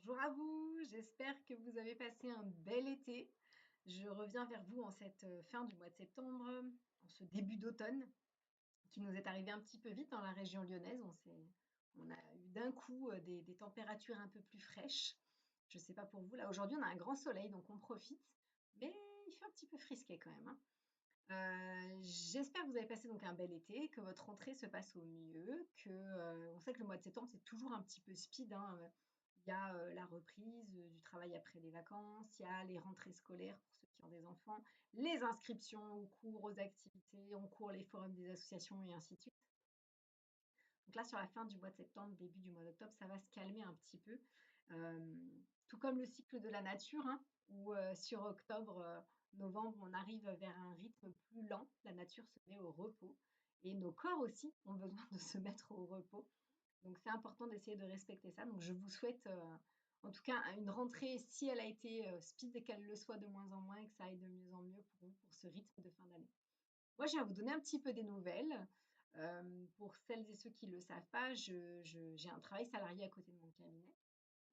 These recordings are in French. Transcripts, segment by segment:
Bonjour à vous, j'espère que vous avez passé un bel été. Je reviens vers vous en cette fin du mois de septembre, en ce début d'automne qui nous est arrivé un petit peu vite dans la région lyonnaise. On a eu d'un coup des températures un peu plus fraîches. Je ne sais pas pour vous, là aujourd'hui on a un grand soleil donc on profite, mais il fait un petit peu frisqué quand même, hein. J'espère que vous avez passé donc un bel été, que votre rentrée se passe au mieux, on sait que le mois de septembre c'est toujours un petit peu speed, hein. Il y a la reprise du travail après les vacances, il y a les rentrées scolaires pour ceux qui ont des enfants, les inscriptions aux cours, aux activités, aux cours, les forums des associations et ainsi de suite. Donc là, sur la fin du mois de septembre, début du mois d'octobre, ça va se calmer un petit peu. Euh, Tout comme le cycle de la nature, hein, où sur octobre, novembre, on arrive vers un rythme plus lent. La nature se met au repos. Et nos corps aussi ont besoin de se mettre au repos. Donc c'est important d'essayer de respecter ça. Donc je vous souhaite en tout cas une rentrée, si elle a été speed, et qu'elle le soit de moins en moins et que ça aille de mieux en mieux pour vous, pour ce rythme de fin d'année. Moi, je viens vous donner un petit peu des nouvelles. Pour celles et ceux qui ne le savent pas, j'ai un travail salarié à côté de mon cabinet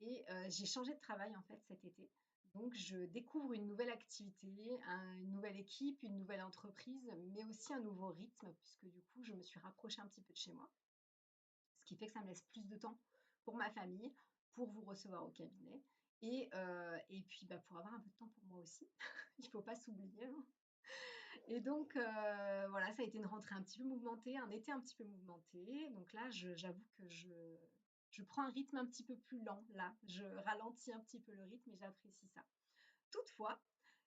et j'ai changé de travail en fait cet été. Donc, je découvre une nouvelle activité, une nouvelle équipe, une nouvelle entreprise, mais aussi un nouveau rythme, puisque du coup, je me suis rapprochée un petit peu de chez moi, ce qui fait que ça me laisse plus de temps pour ma famille, pour vous recevoir au cabinet, et puis bah, pour avoir un peu de temps pour moi aussi. Il ne faut pas s'oublier, hein. Et donc, voilà, ça a été une rentrée un petit peu mouvementée, un été un petit peu mouvementé. Donc là, j'avoue que je prends un rythme un petit peu plus lent, là. Je ralentis un petit peu le rythme et j'apprécie ça. Toutefois,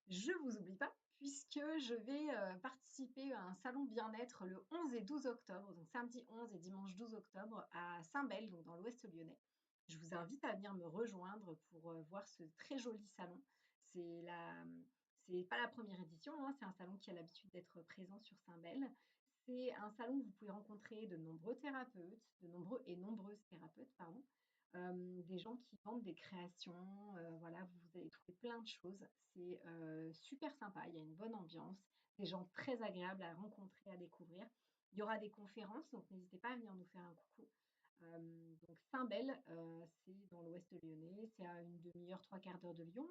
je ne vous oublie pas, puisque je vais participer à un salon bien-être le 11 et 12 octobre, donc samedi 11 et dimanche 12 octobre, à Saint-Bel, donc dans l'ouest lyonnais. Je vous invite à venir me rejoindre pour voir ce très joli salon. C'est la, c'est pas la première édition, hein, c'est un salon qui a l'habitude d'être présent sur Saint-Bel. C'est un salon où vous pouvez rencontrer de nombreux thérapeutes, de nombreux et nombreuses thérapeutes, pardon, des gens qui vendent des créations, voilà, vous allez trouver plein de choses. C'est super sympa, il y a une bonne ambiance, des gens très agréables à rencontrer, à découvrir. Il y aura des conférences, donc n'hésitez pas à venir nous faire un coucou. Donc Saint-Bel, c'est dans l'ouest lyonnais, c'est à une demi-heure, trois quarts d'heure de Lyon.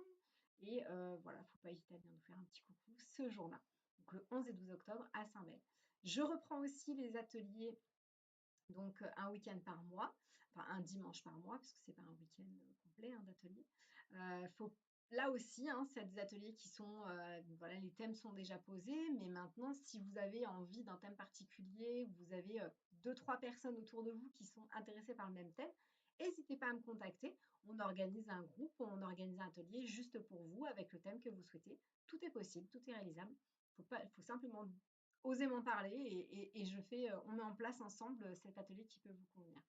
Et voilà, il ne faut pas hésiter à venir nous faire un petit coucou ce jour-là. Donc le 11 et 12 octobre à Saint-Bel. Je reprends aussi les ateliers donc un week-end par mois, enfin un dimanche par mois, parce que c'est pas un week-end complet hein, d'atelier. Faut Là aussi, hein, c'est des ateliers qui sont, voilà, les thèmes sont déjà posés, mais maintenant, si vous avez envie d'un thème particulier, vous avez deux, trois personnes autour de vous qui sont intéressées par le même thème, n'hésitez pas à me contacter. On organise un groupe, on organise un atelier juste pour vous avec le thème que vous souhaitez. Tout est possible, tout est réalisable. Faut simplement oser m'en parler et on met en place ensemble cet atelier qui peut vous convenir.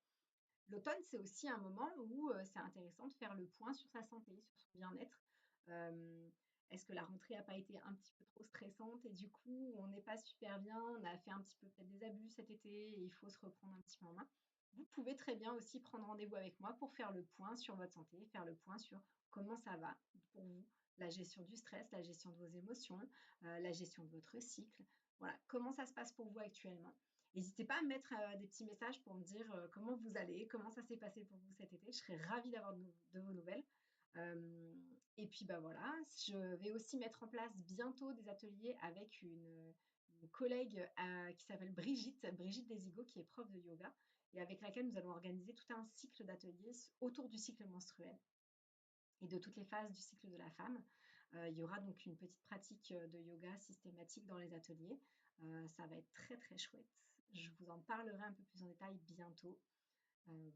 L'automne, c'est aussi un moment où c'est intéressant de faire le point sur sa santé, sur son bien-être. Euh, Est-ce que la rentrée n'a pas été un petit peu trop stressante et du coup, on n'est pas super bien, on a fait un petit peu peut-être des abus cet été et il faut se reprendre un petit peu en main. Vous pouvez très bien aussi prendre rendez-vous avec moi pour faire le point sur votre santé, faire le point sur comment ça va pour vous, la gestion du stress, la gestion de vos émotions, la gestion de votre cycle. Voilà, comment ça se passe pour vous actuellement. N'hésitez pas à me mettre des petits messages pour me dire comment vous allez, comment ça s'est passé pour vous cet été. Je serais ravie d'avoir de vos nouvelles. Et puis bah voilà, je vais aussi mettre en place bientôt des ateliers avec une collègue qui s'appelle Brigitte, Brigitte Desigo, qui est prof de yoga, et avec laquelle nous allons organiser tout un cycle d'ateliers autour du cycle menstruel et de toutes les phases du cycle de la femme. Il y aura donc une petite pratique de yoga systématique dans les ateliers. Ça va être très très chouette. Je vous en parlerai un peu plus en détail bientôt.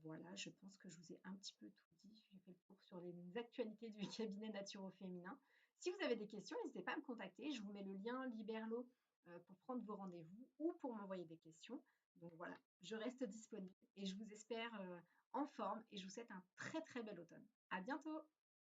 Voilà, je pense que je vous ai un petit peu tout dit. J'ai fait le tour sur les actualités du cabinet Naturo Féminin. Si vous avez des questions, n'hésitez pas à me contacter. Je vous mets le lien Liberlo pour prendre vos rendez-vous ou pour m'envoyer des questions. Donc voilà, je reste disponible et je vous espère en forme et je vous souhaite un très très bel automne. À bientôt!